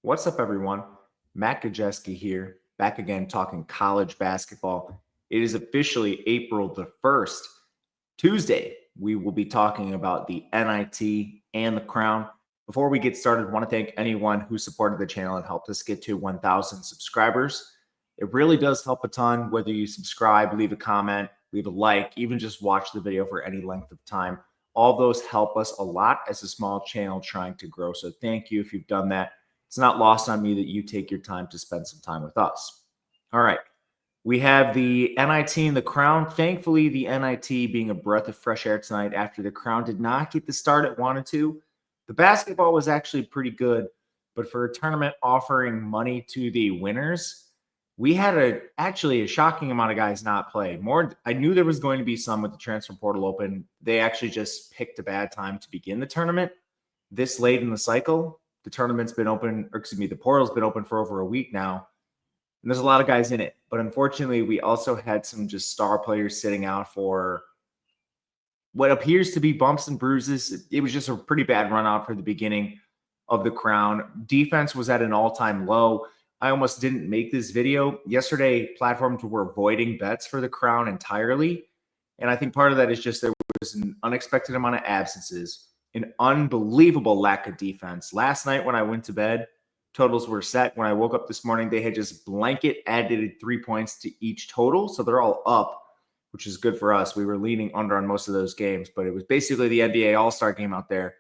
What's up, everyone? Matt Gajewski here, back again talking college basketball. It is officially April the 1st. Tuesday, we will be talking about the NIT and the Crown. Before we get started, I want to thank anyone who supported the channel and helped us get to 1,000 subscribers. It really does help a ton, whether you subscribe, leave a comment, leave a like, even just watch the video for any length of time. All those help us a lot as a small channel trying to grow. So thank you if you've done that. It's not lost on me that you take your time to spend some time with us. All right. We have the NIT and the Crown. Thankfully, the NIT being a breath of fresh air tonight after the Crown did not get the start it wanted to. The basketball was actually pretty good, but for a tournament offering money to the winners, we had actually a shocking amount of guys not play. I knew there was going to be some with the transfer portal open. They actually just picked a bad time to begin the tournament this late in the cycle. The tournament's been open, the portal's been open for over a week now, and there's a lot of guys in it. But unfortunately, we also had some just star players sitting out for what appears to be bumps and bruises. It was just a pretty bad run out for the beginning of the Crown. Defense was at an all-time low. I almost didn't make this video. Yesterday, platforms were avoiding bets for the Crown entirely, and I think part of that is just there was an unexpected amount of absences, an unbelievable lack of defense. Last night when I went to bed, totals were set. When I woke up this morning, they had just blanket added 3 points to each total. So they're all up, which is good for us. We were leaning under on most of those games, but it was basically the NBA All-Star game out there.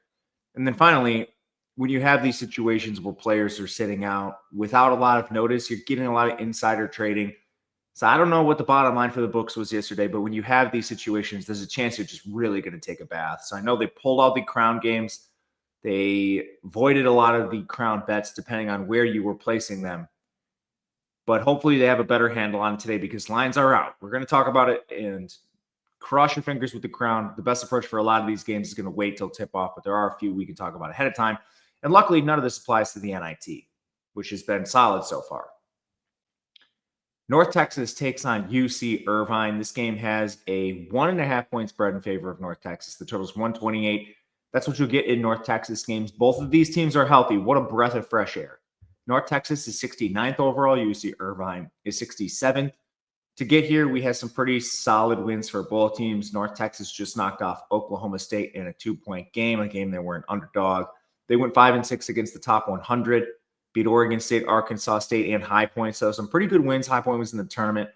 And then finally, when you have these situations where players are sitting out without a lot of notice, you're getting a lot of insider trading. So I don't know what the bottom line for the books was yesterday, but when you have these situations, there's a chance you're just really going to take a bath. So I know they pulled all the Crown games. They voided a lot of the Crown bets depending on where you were placing them. But hopefully they have a better handle on it today because lines are out. We're going to talk about it and cross your fingers with the Crown. The best approach for a lot of these games is going to wait till tip off, but there are a few we can talk about ahead of time. And luckily, none of this applies to the NIT, which has been solid so far. North Texas takes on UC Irvine. This game has a 1.5 point spread in favor of North Texas. The total is 128. That's what you'll get in North Texas games. Both of these teams are healthy. What a breath of fresh air. North Texas is 69th overall. UC Irvine is 67th. To get here, we had some pretty solid wins for both teams. North Texas just knocked off Oklahoma State in a 2-point game, a game they were an underdog. They went 5-6 against the top 100. Beat Oregon State, Arkansas State, and High Point. So some pretty good wins. High Point was in the tournament.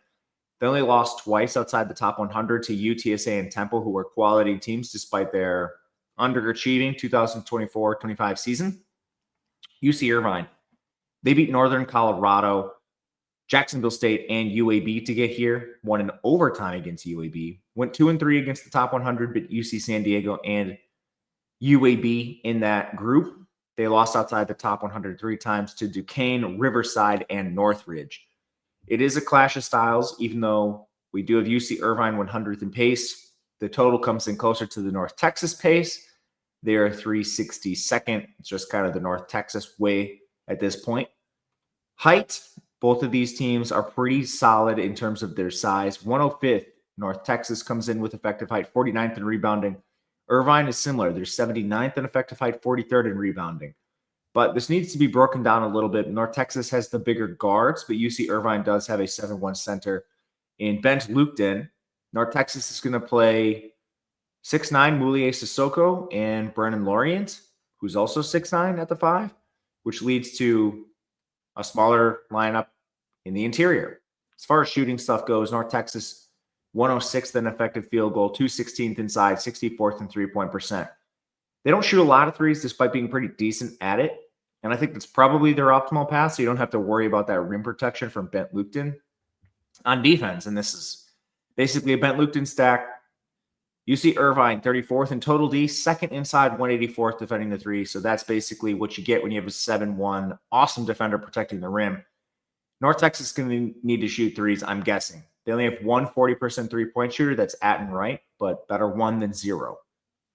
They only lost twice outside the top 100 to UTSA and Temple, who were quality teams despite their underachieving 2024-25 season. UC Irvine, they beat Northern Colorado, Jacksonville State, and UAB to get here. Won in overtime against UAB. Went 2-3 against the top 100, but UC San Diego and UAB in that group. They lost outside the top 100 3 times to Duquesne, Riverside, and Northridge. It is a clash of styles, even though we do have UC Irvine 100th in pace. The total comes in closer to the North Texas pace. They are 362nd. It's just kind of the North Texas way at this point. Height, both of these teams are pretty solid in terms of their size. 105th, North Texas comes in with effective height, 49th in rebounding. Irvine is similar. They're 79th in effective height, 43rd in rebounding. But this needs to be broken down a little bit. North Texas has the bigger guards, but UC Irvine does have a 7-1 center in Bent Lukton. North Texas is going to play 6'9" Moulier Sissoko and Brennan Lorient, who's also 6'9" at the 5, which leads to a smaller lineup in the interior. As far as shooting stuff goes, North Texas 106th in effective field goal, 216th inside, 64th in three-point percent. They don't shoot a lot of threes despite being pretty decent at it. And I think that's probably their optimal path, so you don't have to worry about that rim protection from Bent Lukton. On defense, and this is basically a Bent Lukton stack, UC Irvine 34th in total D, second inside, 184th defending the three. So that's basically what you get when you have a 7-1 awesome defender protecting the rim. North Texas is going to need to shoot threes, I'm guessing. They only have one 40% three-point shooter. That's Atten Wright, but better one than zero.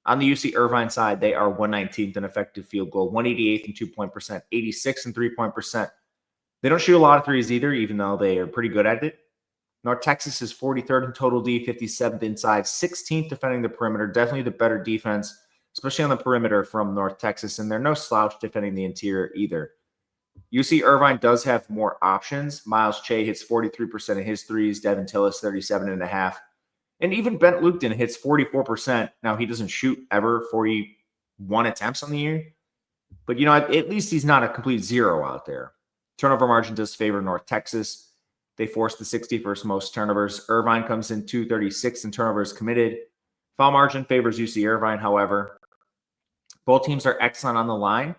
On the UC Irvine side, they are 119th in effective field goal, 188th in two-point percent, 86th in three-point percent. They don't shoot a lot of threes either, even though they are pretty good at it. North Texas is 43rd in total D, 57th inside, 16th defending the perimeter. Definitely the better defense, especially on the perimeter from North Texas, and they're no slouch defending the interior either. UC Irvine does have more options. Miles Che hits 43% of his threes. Devin Tillis, 37.5%. And even Bent Lukton hits 44%. Now, he doesn't shoot ever 41 attempts on the year. But, at least he's not a complete zero out there. Turnover margin does favor North Texas. They forced the 61st most turnovers. Irvine comes in 236 in turnovers committed. Foul margin favors UC Irvine, however. Both teams are excellent on the line.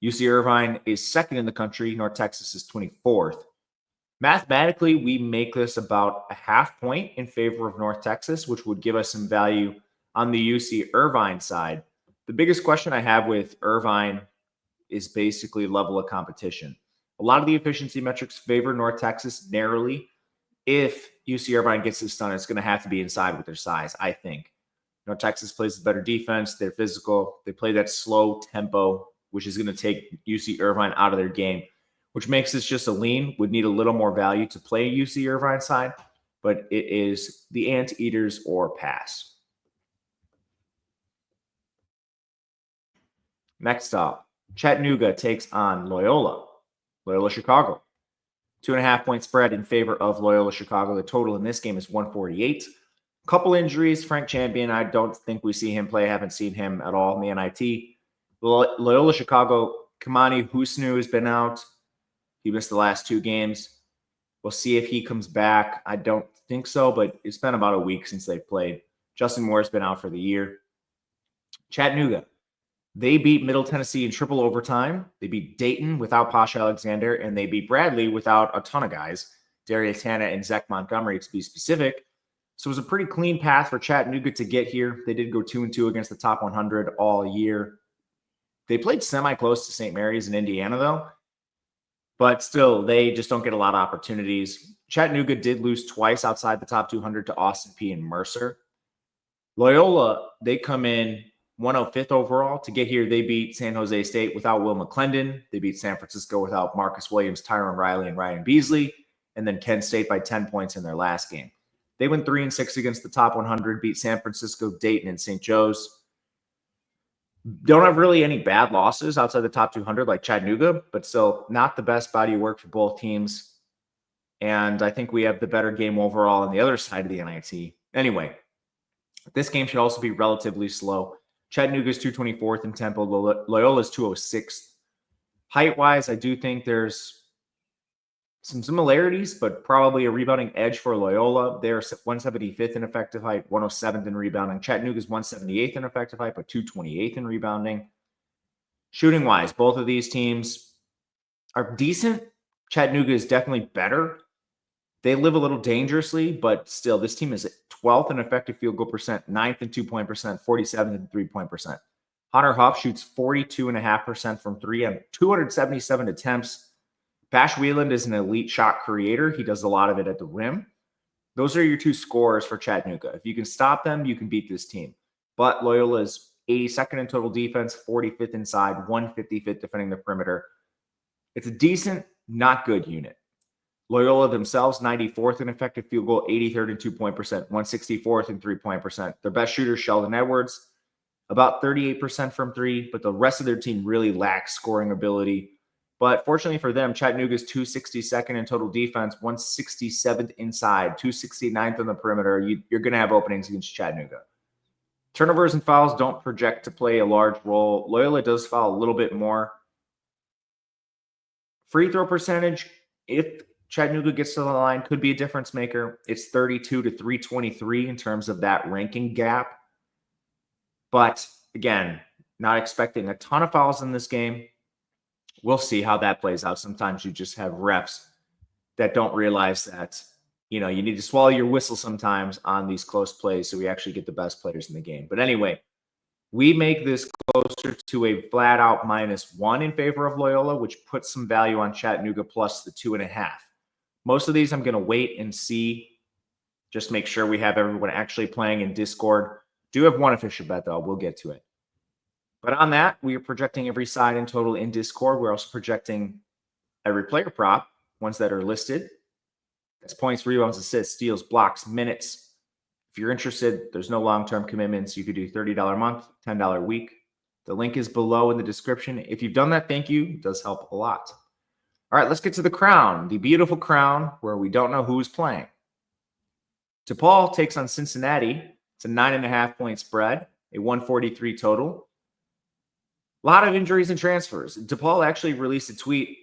UC Irvine is second in the country. North Texas is 24th. Mathematically, we make this about a half point in favor of North Texas, which would give us some value on the UC Irvine side. The biggest question I have with Irvine is basically level of competition. A lot of the efficiency metrics favor North Texas narrowly. If UC Irvine gets this done, it's going to have to be inside with their size, I think. North Texas plays the better defense. They're physical. They play that slow tempo, which is going to take UC Irvine out of their game, which makes this just a lean. Would need a little more value to play UC Irvine side, but it is the Anteaters or pass. Next up, Chattanooga takes on Loyola. Loyola Chicago. 2.5-point spread in favor of Loyola Chicago. The total in this game is 148. Couple injuries. Frank Champion, I don't think we see him play. I haven't seen him at all in the NIT. Loyola Chicago, Kamani Husnu has been out. He missed the last 2 games. We'll see if he comes back. I don't think so, but it's been about a week since they've played. Justin Moore's been out for the year. Chattanooga. They beat Middle Tennessee in triple overtime. They beat Dayton without Posh Alexander, and they beat Bradley without a ton of guys, Darius Hanna and Zach Montgomery to be specific. So it was a pretty clean path for Chattanooga to get here. They did go 2-2 against the top 100 all year. They played semi-close to St. Mary's in Indiana, though. But still, they just don't get a lot of opportunities. Chattanooga did lose twice outside the top 200 to Austin Peay and Mercer. Loyola, they come in 105th overall. To get here, they beat San Jose State without Will McClendon. They beat San Francisco without Marcus Williams, Tyron Riley, and Ryan Beasley. And then Kent State by 10 points in their last game. They went 3-6 against the top 100, beat San Francisco, Dayton, and St. Joe's. Don't have really any bad losses outside the top 200 like Chattanooga, but still not the best body of work for both teams. And I think we have the better game overall on the other side of the NIT. Anyway, this game should also be relatively slow. Chattanooga's 224th in tempo. Loyola's 206th. Height-wise, I do think there's some similarities, but probably a rebounding edge for Loyola. They're 175th in effective height, 107th in rebounding. Chattanooga's 178th in effective height, but 228th in rebounding. Shooting-wise, both of these teams are decent. Chattanooga is definitely better. They live a little dangerously, but still, this team is 12th in effective field goal percent, 9th in two-point percent, 47th in three-point percent. Hunter Huff shoots 42.5% from 3 on 277 attempts. Bash Wheeland is an elite shot creator. He does a lot of it at the rim. Those are your 2 scorers for Chattanooga. If you can stop them, you can beat this team. But Loyola is 82nd in total defense, 45th inside, 155th defending the perimeter. It's a decent, not good unit. Loyola themselves, 94th in effective field goal, 83rd in two-point percent, 164th in three-point percent. Their best shooter, Sheldon Edwards, about 38% from 3, but the rest of their team really lacks scoring ability. But fortunately for them, Chattanooga's 262nd in total defense, 167th inside, 269th on the perimeter. You're going to have openings against Chattanooga. Turnovers and fouls don't project to play a large role. Loyola does foul a little bit more. Free throw percentage, if Chattanooga gets to the line, could be a difference maker. It's 32 to 323 in terms of that ranking gap. But again, not expecting a ton of fouls in this game. We'll see how that plays out. Sometimes you just have refs that don't realize that, you need to swallow your whistle sometimes on these close plays so we actually get the best players in the game. But anyway, we make this closer to a flat-out -1 in favor of Loyola, which puts some value on Chattanooga plus the 2.5. Most of these I'm going to wait and see. Just make sure we have everyone actually playing in Discord. Do have one official bet, though. We'll get to it. But on that, we are projecting every side in total in Discord. We're also projecting every player prop, ones that are listed. That's points, rebounds, assists, steals, blocks, minutes. If you're interested, there's no long-term commitments. You could do $30 a month, $10 a week. The link is below in the description. If you've done that, thank you. It does help a lot. All right, let's get to the crown, the beautiful crown where we don't know who's playing. DePaul takes on Cincinnati. It's a 9.5-point spread, a 143 total. A lot of injuries and transfers. DePaul actually released a tweet.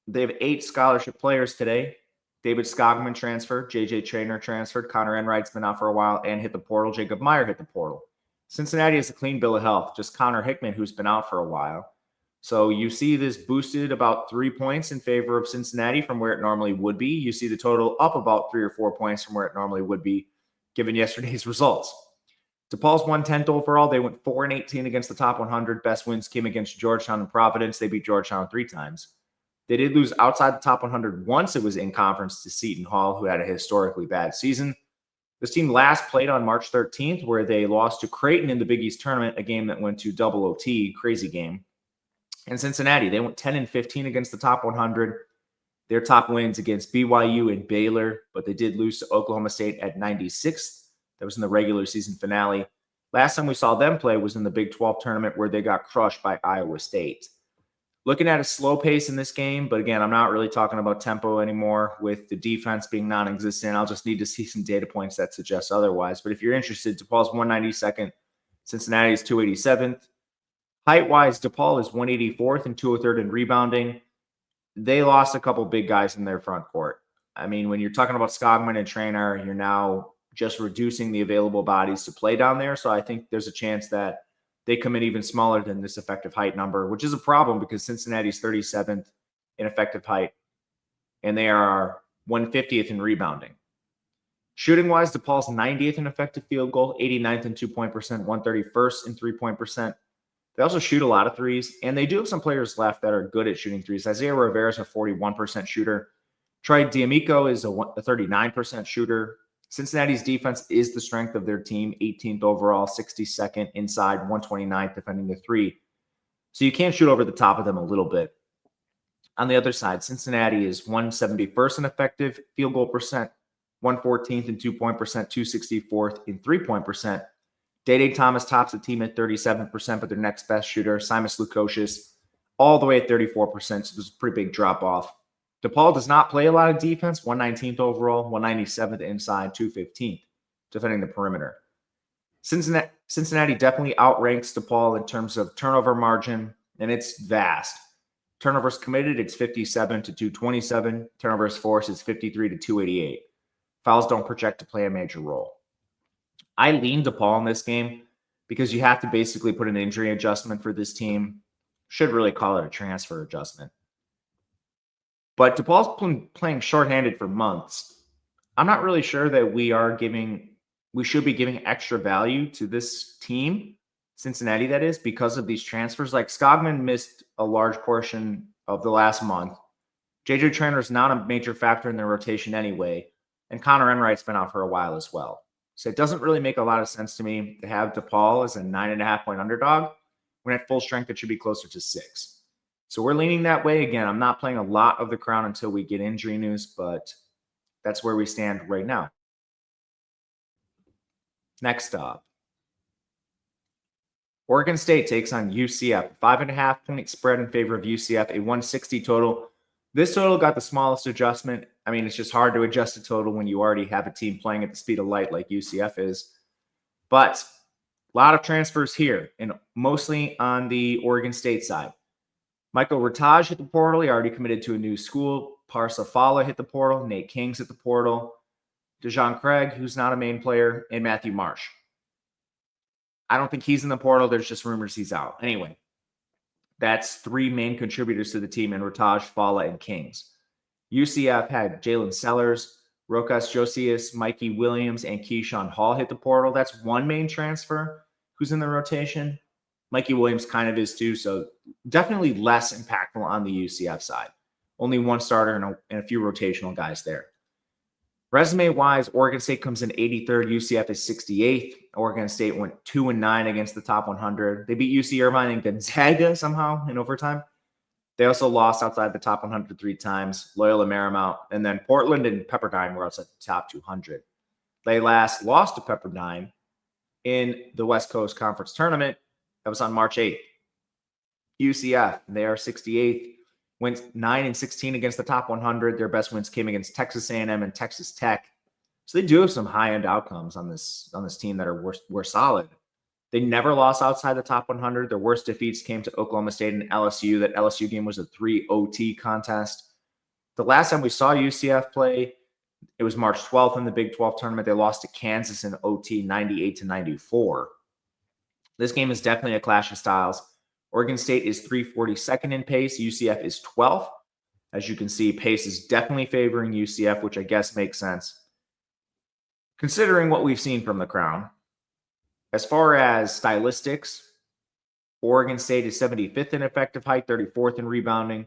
They have 8 scholarship players today. David Skogman transferred, J.J. Traynor transferred, Connor Enright's been out for a while and hit the portal, Jacob Meyer hit the portal. Cincinnati has a clean bill of health, just Connor Hickman, who's been out for a while. So you see this boosted about 3 points in favor of Cincinnati from where it normally would be. You see the total up about 3 or 4 points from where it normally would be, given yesterday's results. DePaul's 110th overall. They went 4-18 against the top 100. Best wins came against Georgetown and Providence. They beat Georgetown 3 times. They did lose outside the top 100 once. It was in conference to Seton Hall, who had a historically bad season. This team last played on March 13th, where they lost to Creighton in the Big East tournament, a game that went to double OT, crazy game. And Cincinnati, they went 10-15 against the top 100. Their top wins against BYU and Baylor, but they did lose to Oklahoma State at 96th. That was in the regular season finale. Last time we saw them play was in the Big 12 tournament where they got crushed by Iowa State. Looking at a slow pace in this game, but again, I'm not really talking about tempo anymore with the defense being non-existent. I'll just need to see some data points that suggest otherwise. But if you're interested, DePaul's 192nd, Cincinnati's 287th. Height-wise, DePaul is 184th and 203rd in rebounding. They lost a couple big guys in their front court. I mean, when you're talking about Skogman and Traynor, you're now just reducing the available bodies to play down there. So I think there's a chance that they come in even smaller than this effective height number, which is a problem because Cincinnati's 37th in effective height, and they are 150th in rebounding. Shooting-wise, DePaul's 90th in effective field goal, 89th in two-point percent, 131st in three-point percent. They also shoot a lot of threes, and they do have some players left that are good at shooting threes. Isaiah Rivera is a 41% shooter. Troy D'Amico is a 39% shooter. Cincinnati's defense is the strength of their team, 18th overall, 62nd inside, 129th defending the three. So you can't shoot over the top of them a little bit. On the other side, Cincinnati is 171st in effective field goal percent, 114th in two-point percent, 264th in three-point percent. Day Thomas tops the team at 37%, but their next best shooter, Simas Lukosius, all the way at 34%. So there's a pretty big drop off. DePaul does not play a lot of defense, 119th overall, 197th inside, 215th defending the perimeter. Cincinnati definitely outranks DePaul in terms of turnover margin, and it's vast. Turnovers committed, it's 57 to 227. Turnovers forced, it's 53 to 288. Fouls don't project to play a major role. I lean DePaul in this game because you have to basically put an injury adjustment for this team. Should really call it a transfer adjustment. But DePaul's been playing shorthanded for months. I'm not really sure that we should be giving extra value to this team, Cincinnati that is, because of these transfers. Like Skogman missed a large portion of the last month. J.J. Traynor is not a major factor in their rotation anyway, and Connor Enright's been out for a while as well. So it doesn't really make a lot of sense to me to have DePaul as a 9.5-point underdog when at full strength it should be closer to 6. So we're leaning that way. Again, I'm not playing a lot of the crown until we get injury news, but that's where we stand right now. Next up, Oregon State takes on UCF. 5.5-point spread in favor of UCF, a 160 total. This total got the smallest adjustment. I mean, it's just hard to adjust a total when you already have a team playing at the speed of light like UCF is. But a lot of transfers here, and mostly on the Oregon State side. Michael Rataj hit the portal. He already committed to a new school. Parsa Fala hit the portal. Nate King's hit the portal. DeJohn Craig, who's not a main player, and Matthew Marsh. I don't think he's in the portal. There's just rumors he's out. Anyway, that's 3 main contributors to the team in Rataj, Fala, and Kings. UCF had Jalen Sellers, Rokas Josias, Mikey Williams, and Keyshawn Hall hit the portal. That's 1 main transfer who's in the rotation. Mikey Williams kind of is too, so definitely less impactful on the UCF side. Only 1 starter and a few rotational guys there. Resume-wise, Oregon State comes in 83rd. UCF is 68th. Oregon State went 2-9 against the top 100. They beat UC Irvine and Gonzaga somehow in overtime. They also lost outside the top 100 3 times. Loyola Marymount, and then Portland and Pepperdine were outside the top 200. They last lost to Pepperdine in the West Coast Conference Tournament. That was on March 8th. UCF, they are 68th, went 9-16 against the top 100. Their best wins came against Texas A&M and Texas Tech. So they do have some high-end outcomes on this team that were solid. They never lost outside the top 100. Their worst defeats came to Oklahoma State and LSU. That LSU game was a 3 OT contest. The last time we saw UCF play, it was March 12th in the Big 12 tournament. They lost to Kansas in OT 98-94. This game is definitely a clash of styles. Oregon State is 342nd in pace. UCF is 12th. As you can see, pace is definitely favoring UCF, which I guess makes sense, considering what we've seen from the Crown. As far as stylistics, Oregon State is 75th in effective height, 34th in rebounding.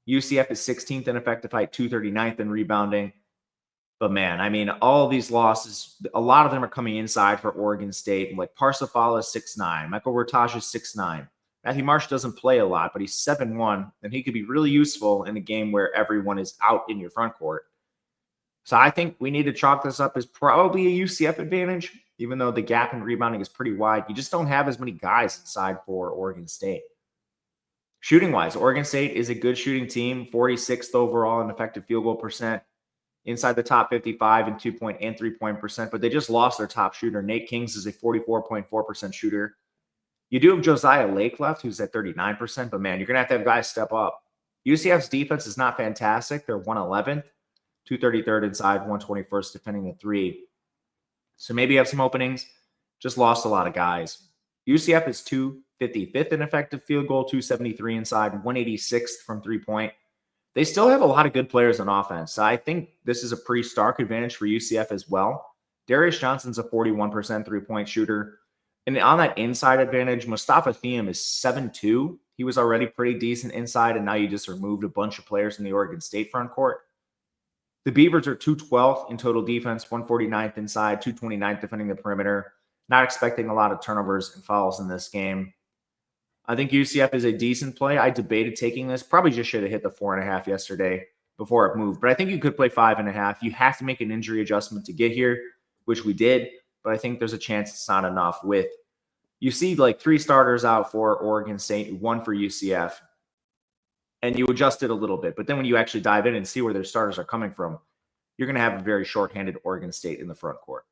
UCF is 16th in effective height, 239th in rebounding. But man, I mean, all these losses, a lot of them are coming inside for Oregon State. Like Parsifal is 6'9", Michael Rataj is 6'9". Matthew Marsh doesn't play a lot, but he's 7'1", and he could be really useful in a game where everyone is out in your front court. So I think we need to chalk this up as probably a UCF advantage, even though the gap in rebounding is pretty wide. You just don't have as many guys inside for Oregon State. Shooting-wise, Oregon State is a good shooting team, 46th overall in effective field goal percent, inside the top 55 in 2-point and 3-point percent, but they just lost their top shooter. Nate Kings is a 44.4% shooter. You do have Josiah Lake left, who's at 39%, but man, you're going to have guys step up. UCF's defense is not fantastic. They're 111th, 233rd inside, 121st defending the three. So maybe you have some openings. Just lost a lot of guys. UCF is 255th in effective field goal, 273 inside, 186th from 3-point. They still have a lot of good players on offense. So I think this is a pretty stark advantage for UCF as well. Darius Johnson's a 41% 3-point shooter. And on that inside advantage, Mustafa Thiem is 7'2". He was already pretty decent inside, and now you just removed a bunch of players in the Oregon State front court. The Beavers are 212th in total defense, 149th inside, 229th defending the perimeter. Not expecting a lot of turnovers and fouls in this game. I think UCF is a decent play. I debated taking this. Probably just should have hit the 4.5 yesterday before it moved. But I think you could play 5.5. You have to make an injury adjustment to get here, which we did. But I think there's a chance it's not enough. You see like 3 starters out for Oregon State, 1 for UCF. And you adjust it a little bit. But then when you actually dive in and see where their starters are coming from, you're going to have a very shorthanded Oregon State in the front court.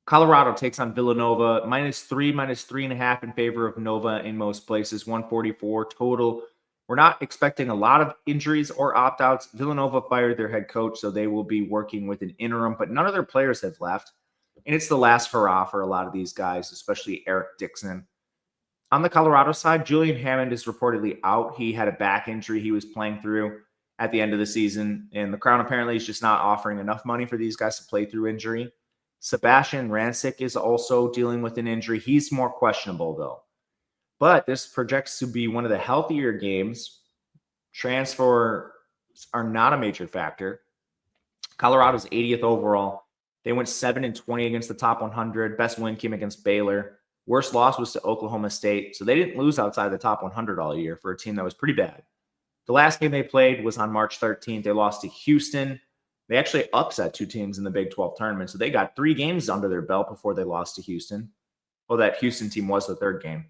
Colorado takes on Villanova, -3, -3.5 in favor of Nova in most places, 144 total. We're not expecting a lot of injuries or opt-outs. Villanova fired their head coach, so they will be working with an interim, but none of their players have left. And it's the last hurrah for a lot of these guys, especially Eric Dixon. On the Colorado side, Julian Hammond is reportedly out. He had a back injury he was playing through at the end of the season, and the Crown apparently is just not offering enough money for these guys to play through injury. Sebastian Rancic is also dealing with an injury. He's more questionable, though. But this projects to be one of the healthier games. Transfers are not a major factor. Colorado's 80th overall. They went 7-20 against the top 100. Best win came against Baylor. Worst loss was to Oklahoma State. So they didn't lose outside the top 100 all year for a team that was pretty bad. The last game they played was on March 13th. They lost to Houston. They actually upset 2 teams in the Big 12 tournament. So they got 3 games under their belt before they lost to Houston. Well, that Houston team was the 3rd game.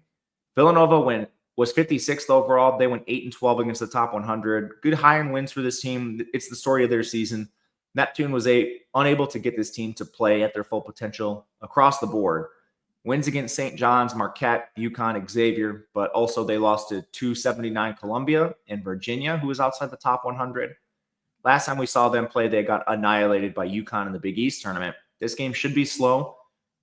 Villanova was 56th overall. They went 8-12 against the top 100. Good high-end wins for this team. It's the story of their season. Neptune was unable to get this team to play at their full potential across the board. Wins against St. John's, Marquette, UConn, Xavier, but also they lost to 279 Columbia and Virginia, who was outside the top 100. Last time we saw them play, they got annihilated by UConn in the Big East tournament. This game should be slow.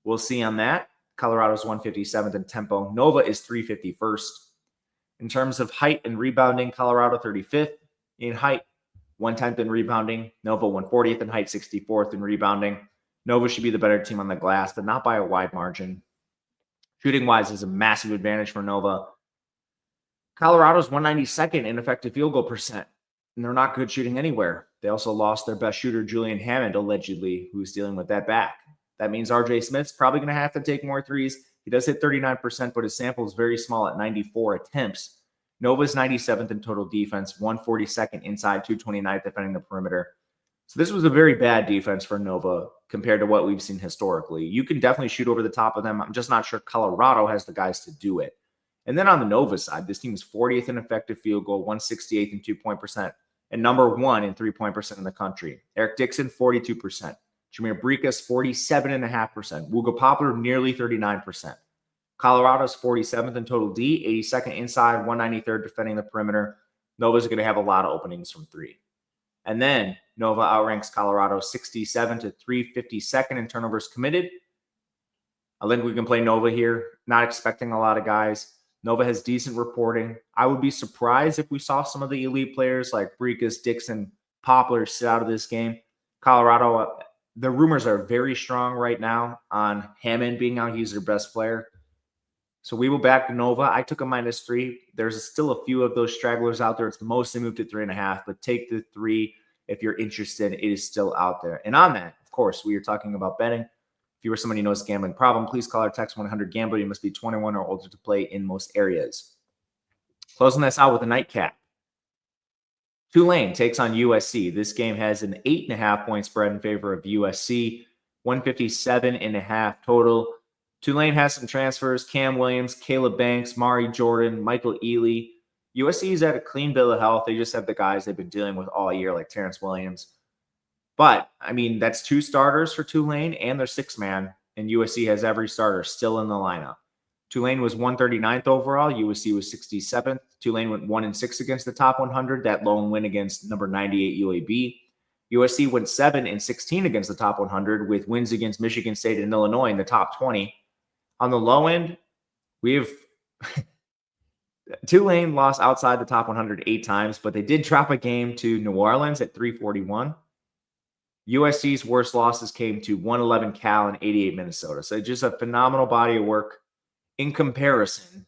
We'll see on that. Colorado's 157th in tempo. Nova is 351st. In terms of height and rebounding, Colorado 35th in height, 110th in rebounding. Nova 140th in height, 64th in rebounding. Nova should be the better team on the glass, but not by a wide margin. Shooting-wise is a massive advantage for Nova. Colorado's 192nd in effective field goal percent, and they're not good shooting anywhere. They also lost their best shooter, Julian Hammond, allegedly, who's dealing with that back. That means RJ Smith's probably going to have to take more threes. He does hit 39%, but his sample is very small at 94 attempts. Nova's 97th in total defense, 142nd inside, 229th defending the perimeter. So this was a very bad defense for Nova compared to what we've seen historically. You can definitely shoot over the top of them. I'm just not sure Colorado has the guys to do it. And then on the Nova side, this team is 40th in effective field goal, 168th in 2-point percent, and number 1 in 3-point percent in the country. Eric Dixon, 42%. Jameer Brekas, 47.5%. Wooga Poplar, nearly 39%. Colorado's 47th in total D, 82nd inside, 193rd defending the perimeter. Nova's going to have a lot of openings from 3. And then Nova outranks Colorado 67 to 352nd in turnovers committed. I think we can play Nova here. Not expecting a lot of guys. Nova has decent reporting. I would be surprised if we saw some of the elite players like Brekas, Dixon, Poplar sit out of this game. Colorado, the rumors are very strong right now on Hammond being out. He's their best player. So we will back Nova. I took a -3. There's still a few of those stragglers out there. It's mostly moved to 3.5, but take the 3 if you're interested. It is still out there. And on that, of course, we are talking about betting. If you or somebody knows a gambling problem, please call or text 100-GAMBLER. You must be 21 or older to play in most areas. Closing this out with a nightcap. Tulane takes on USC. This game has an 8.5-point spread in favor of USC, 157.5 total. Tulane has some transfers: Cam Williams, Caleb Banks, Mari Jordan, Michael Ealy. USC is at a clean bill of health. They just have the guys they've been dealing with all year, like Terrence Williams. But, I mean, that's 2 starters for Tulane and their 6-man, and USC has every starter still in the lineup. Tulane was 139th overall. USC was 67th. Tulane went 1-6 against the top 100. That lone win against number 98 UAB. USC went 7-16 against the top 100 with wins against Michigan State and Illinois in the top 20. On the low end, we have Tulane lost outside the top 100 8 times, but they did drop a game to New Orleans at 341. USC's worst losses came to 111 Cal and 88 Minnesota. So just a phenomenal body of work in comparison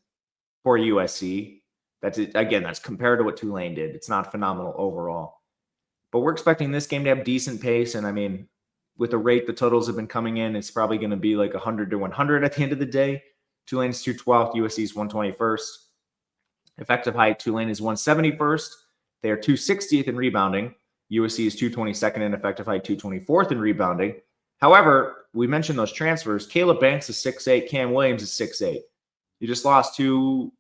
for USC. That's it. Again, that's compared to what Tulane did. It's not phenomenal overall. But we're expecting this game to have decent pace. And I mean, with the rate the totals have been coming in, it's probably going to be like 100 to 100 at the end of the day. Tulane's 212th, USC's 121st. Effective height, Tulane is 171st. They are 260th in rebounding. USC is 222nd in effective height, 224th in rebounding. However, we mentioned those transfers. Caleb Banks is 6'8", Cam Williams is 6'8". You just lost 2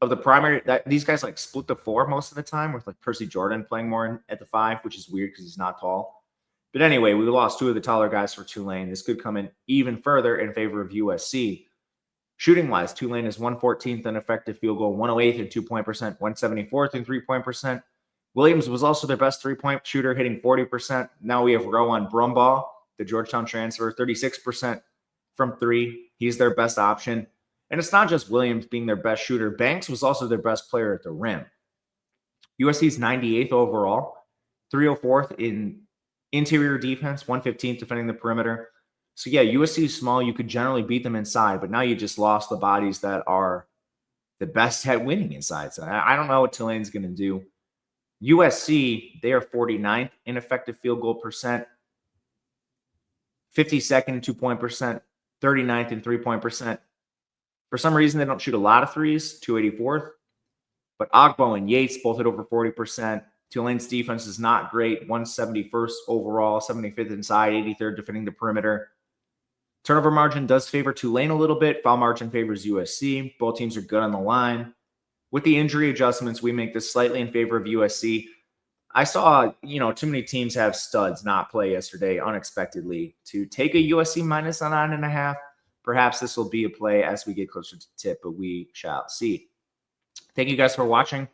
of the primary. These guys like split the 4 most of the time, with like Percy Jordan playing more at the 5, which is weird because he's not tall. But anyway, we lost 2 of the taller guys for Tulane. This could come in even further in favor of USC. Shooting-wise, Tulane is 114th in effective field goal, 108th in 2-point percent, 174th in 3-point percent. Williams was also their best 3-point shooter, hitting 40%. Now we have Rowan Brumbaugh, the Georgetown transfer, 36% from 3. He's their best option. And it's not just Williams being their best shooter. Banks was also their best player at the rim. USC's 98th overall, 304th in interior defense, 115th defending the perimeter. So yeah, USC is small. You could generally beat them inside, but now you just lost the bodies that are the best at winning inside. So I don't know what Tulane's going to do. USC, they are 49th in effective field goal percent, 52nd in 2-point percent, 39th in 3-point percent. For some reason, they don't shoot a lot of threes, 284th. But Ogbo and Yates both hit over 40%. Tulane's defense is not great, 171st overall, 75th inside, 83rd defending the perimeter. Turnover margin does favor Tulane a little bit. Foul margin favors USC. Both teams are good on the line. With the injury adjustments, we make this slightly in favor of USC. I saw, too many teams have studs not play yesterday unexpectedly. To take a USC minus on 9.5, perhaps this will be a play as we get closer to tip, but we shall see. Thank you guys for watching.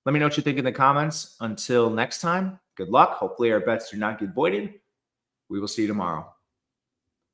Let me know what you think in the comments. Until next time, good luck. Hopefully our bets do not get voided. We will see you tomorrow.